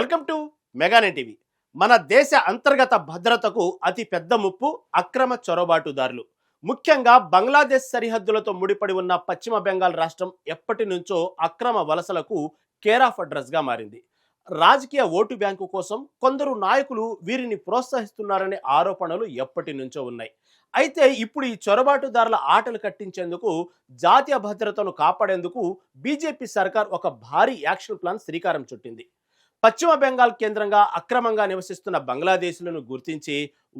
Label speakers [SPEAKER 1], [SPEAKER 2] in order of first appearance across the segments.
[SPEAKER 1] Welcome to మెగానెట్ TV. మన దేశ అంతర్గత భద్రతకు అతి పెద్ద ముప్పు అక్రమ చొరబాటుదారులు. ముఖ్యంగా బంగ్లాదేశ్ సరిహద్దులతో ముడిపడి ఉన్న పశ్చిమ బెంగాల్ రాష్ట్రం ఎప్పటి నుంచో అక్రమ వలసలకు కేర్ ఆఫ్ అడ్రస్ గా మారింది. రాజకీయ ఓటు బ్యాంకు కోసం కొందరు నాయకులు వీరిని ప్రోత్సహిస్తున్నారనే ఆరోపణలు ఎప్పటి నుంచో ఉన్నాయి. అయితే ఇప్పుడు ఈ చొరబాటుదారుల ఆటలు కట్టించేందుకు, జాతీయ భద్రతను కాపాడేందుకు బీజేపీ సర్కార్ ఒక భారీ యాక్షన్ ప్లాన్ శ్రీకారం చుట్టింది. పశ్చిమ బెంగాల్ కేంద్రంగా అక్రమంగా నివసిస్తున్న బంగ్లాదేశీలను గుర్తించి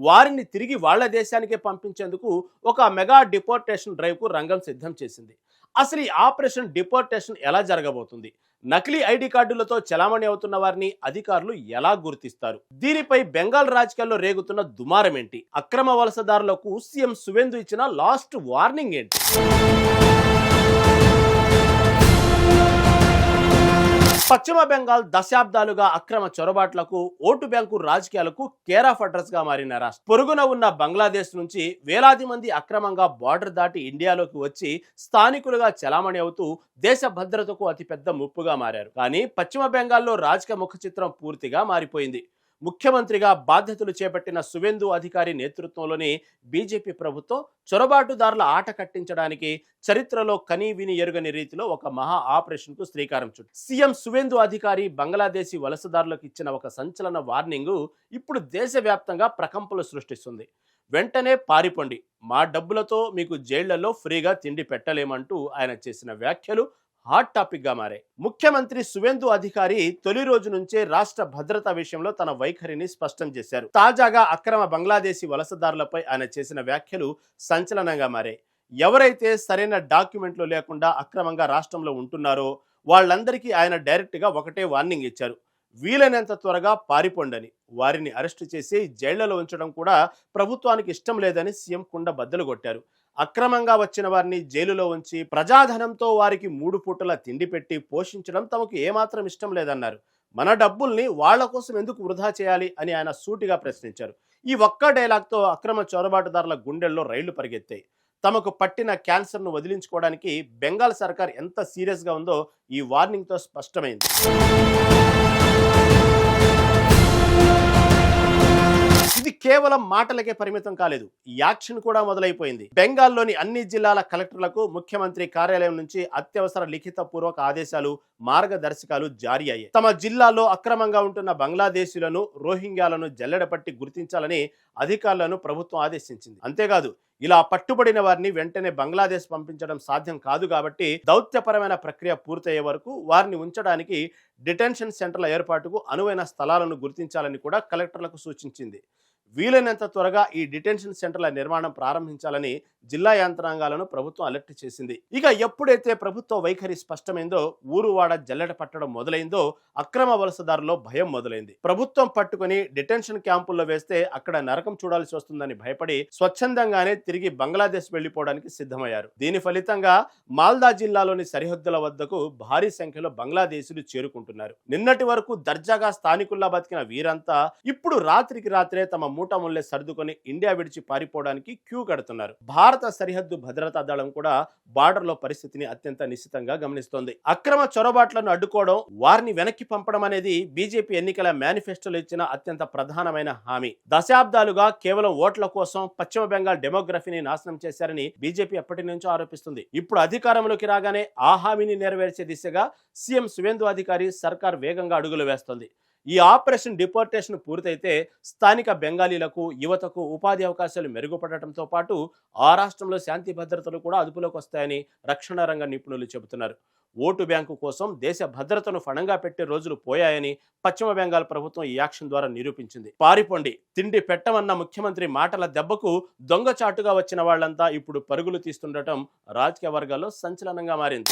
[SPEAKER 1] వారిని తిరిగి వాళ్ల దేశానికే పంపించేందుకు ఒక మెగా డిపోర్టేషన్ డ్రైవ్కు రంగం సిద్ధం చేసింది. అసలు ఈ ఆపరేషన్ డిపోర్టేషన్ ఎలా జరగబోతుంది? నకిలీ ఐడి కార్డులతో చలామణి అవుతున్న వారిని అధికారులు ఎలా గుర్తిస్తారు? దీనిపై బెంగాల్ రాజకీయాల్లో రేగుతున్న దుమారం ఏంటి? అక్రమ వలసదారులకు సీఎం సువేందు ఇచ్చిన లాస్ట్ వార్నింగ్ ఏంటి? పశ్చిమ బెంగాల్ దశాబ్దాలుగా అక్రమ చొరబాట్లకు, ఓటు బ్యాంకు రాజకీయాలకు కేర్ ఆఫ్ అడ్రస్ గా మారిన రాష్ట్రం. పొరుగున ఉన్న బంగ్లాదేశ్ నుంచి వేలాది మంది అక్రమంగా బార్డర్ దాటి ఇండియాలోకి వచ్చి స్థానికులుగా చలామణి అవుతూ దేశ భద్రతకు అతిపెద్ద ముప్పుగా మారారు. కానీ పశ్చిమ బెంగాల్లో రాజకీయ ముఖ చిత్రం పూర్తిగా మారిపోయింది. ముఖ్యమంత్రిగా బాధ్యతలు చేపట్టిన సువేందు అధికారి నేతృత్వంలోని బీజేపీ ప్రభుత్వం చొరబాటుదారుల ఆట కట్టించడానికి చరిత్రలో కనీ విని ఎరుగని రీతిలో ఒక మహా ఆపరేషన్ కు శ్రీకారం చుట్టింది. సీఎం సువేందు అధికారి బంగ్లాదేశీ వలసదారులకు ఇచ్చిన ఒక సంచలన వార్నింగ్ ఇప్పుడు దేశవ్యాప్తంగా ప్రకంపనలు సృష్టిస్తుంది. వెంటనే పారిపోండి, మా డబ్బులతో మీకు జైళ్లలో ఫ్రీగా తిండి పెట్టలేమంటూ ఆయన చేసిన వ్యాఖ్యలు హాట్ టాపిక్ గా మారాయి. ముఖ్యమంత్రి సువేందు అధికారి తొలి రోజు నుంచే రాష్ట్ర భద్రత విషయంలో తన వైఖరిని స్పష్టం చేశారు. తాజాగా అక్రమ బంగ్లాదేశీ వలసదారులపై ఆయన చేసిన వ్యాఖ్యలు సంచలనంగా మారాయి. ఎవరైతే సరైన డాక్యుమెంట్లు లేకుండా అక్రమంగా రాష్ట్రంలో ఉంటున్నారో వాళ్ళందరికీ ఆయన డైరెక్ట్ గా ఒకటే వార్నింగ్ ఇచ్చారు. వీలైనంత త్వరగా పారిపోండని. వారిని అరెస్టు చేసి జైళ్లలో ఉంచడం కూడా ప్రభుత్వానికి ఇష్టం లేదని సీఎం కుండ బద్దలు కొట్టారు. అక్రమంగా వచ్చిన వారిని జైలులో ఉంచి ప్రజాధనంతో వారికి 3 పూటల తిండి పెట్టి పోషించడం తమకు ఏమాత్రం ఇష్టం లేదన్నారు. మన డబ్బుల్ని వాళ్ల కోసం ఎందుకు వృధా చేయాలి అని ఆయన సూటిగా ప్రశ్నించారు. ఈ ఒక్క డైలాగ్తో అక్రమ చొరబాటుదారుల గుండెల్లో రైళ్లు పరిగెత్తాయి. తమకు పట్టిన క్యాన్సర్ను వదిలించుకోవడానికి బెంగాల్ సర్కార్ ఎంత సీరియస్గా ఉందో ఈ వార్నింగ్తో స్పష్టమైంది. ఇది కేవలం మాటలకే పరిమితం కాలేదు, యాక్షన్ కూడా మొదలైపోయింది. బెంగాల్లోని అన్ని జిల్లాల కలెక్టర్లకు ముఖ్యమంత్రి కార్యాలయం నుంచి అత్యవసర లిఖిత పూర్వక ఆదేశాలు, మార్గదర్శకాలు జారీ అయ్యాయి. తమ జిల్లాలో అక్రమంగా ఉంటున్న బంగ్లాదేశీలను, రోహింగ్యాలను జల్లెడపట్టి గుర్తించాలని అధికారులను ప్రభుత్వం ఆదేశించింది. అంతేకాదు, ఇలా పట్టుబడిన వారిని వెంటనే బంగ్లాదేశ్ పంపించడం సాధ్యం కాదు కాబట్టి దౌత్యపరమైన ప్రక్రియ పూర్తయ్యే వరకు వారిని ఉంచడానికి డిటెన్షన్ సెంటర్ల ఏర్పాటుకు అనువైన స్థలాలను గుర్తించాలని కూడా కలెక్టర్లకు సూచించింది. వీలైనంత త్వరగా ఈ డిటెన్షన్ సెంటర్ల నిర్మాణం ప్రారంభించాలని జిల్లా యంత్రాంగాలను ప్రభుత్వం అలర్ట్ చేసింది. ఇక ఎప్పుడైతే ప్రభుత్వ వైఖరి స్పష్టమైందో, ఊరువాడ జల్లెడ పట్టడం మొదలైందో, అక్రమ వలసదారులో భయం మొదలైంది. ప్రభుత్వం పట్టుకుని డిటెన్షన్ క్యాంపుల్లో వేస్తే అక్కడ నరకం చూడాల్సి వస్తుందని భయపడి స్వచ్ఛందంగానే తిరిగి బంగ్లాదేశ్ వెళ్లిపోవడానికి సిద్ధమయ్యారు. దీని ఫలితంగా మాల్దా జిల్లాలోని సరిహద్దుల వద్దకు భారీ సంఖ్యలో బంగ్లాదేశీలు చేరుకుంటున్నారు. నిన్నటి వరకు దర్జాగా స్థానికుల్లా బతికిన వీరంతా ఇప్పుడు రాత్రికి రాత్రే తమ మూటముల్లే సర్దుకొని ఇండియా విడిచి పారిపోవడానికి క్యూ కడుతున్నారు. భారత సరిహద్దు భద్రతా దళం కూడా బార్డర్ లో పరిస్థితిని అత్యంత నిశ్చితంగా గమనిస్తోంది. అక్రమ చొరబాట్లను అడ్డుకోవడం, వారిని వెనక్కి పంపడం అనేది బీజేపీ ఎన్నికల మేనిఫెస్టోలో ఇచ్చిన అత్యంత ప్రధానమైన హామీ. దశాబ్దాలుగా కేవలం ఓట్ల కోసం పశ్చిమ బెంగాల్ డెమోగ్రఫీని నాశనం చేశారని బీజేపీ ఎప్పటి నుంచో ఆరోపిస్తుంది. ఇప్పుడు అధికారంలోకి రాగానే ఆ హామీని నెరవేర్చే దిశగా సీఎం సువేందు అధికారి సర్కార్ వేగంగా అడుగులు వేస్తోంది. ఈ ఆపరేషన్ డిపోర్టేషన్ పూర్తయితే స్థానిక బెంగాలీలకు, యువతకు ఉపాధి అవకాశాలు మెరుగుపడటంతో పాటు ఆ రాష్ట్రంలో శాంతి భద్రతలు కూడా అదుపులోకి వస్తాయని రక్షణ రంగ నిపుణులు చెబుతున్నారు. ఓటు బ్యాంకు కోసం దేశ భద్రతను ఫణంగా పెట్టే రోజులు పోయాయని పశ్చిమ బెంగాల్ ప్రభుత్వం ఈ యాక్షన్ ద్వారా నిరూపించింది. పారిపోండి, తిండి పెట్టమన్న ముఖ్యమంత్రి మాటల దెబ్బకు దొంగచాటుగా వచ్చిన వాళ్లంతా ఇప్పుడు పరుగులు తీస్తుండటం రాజకీయ వర్గాల్లో సంచలనంగా మారింది.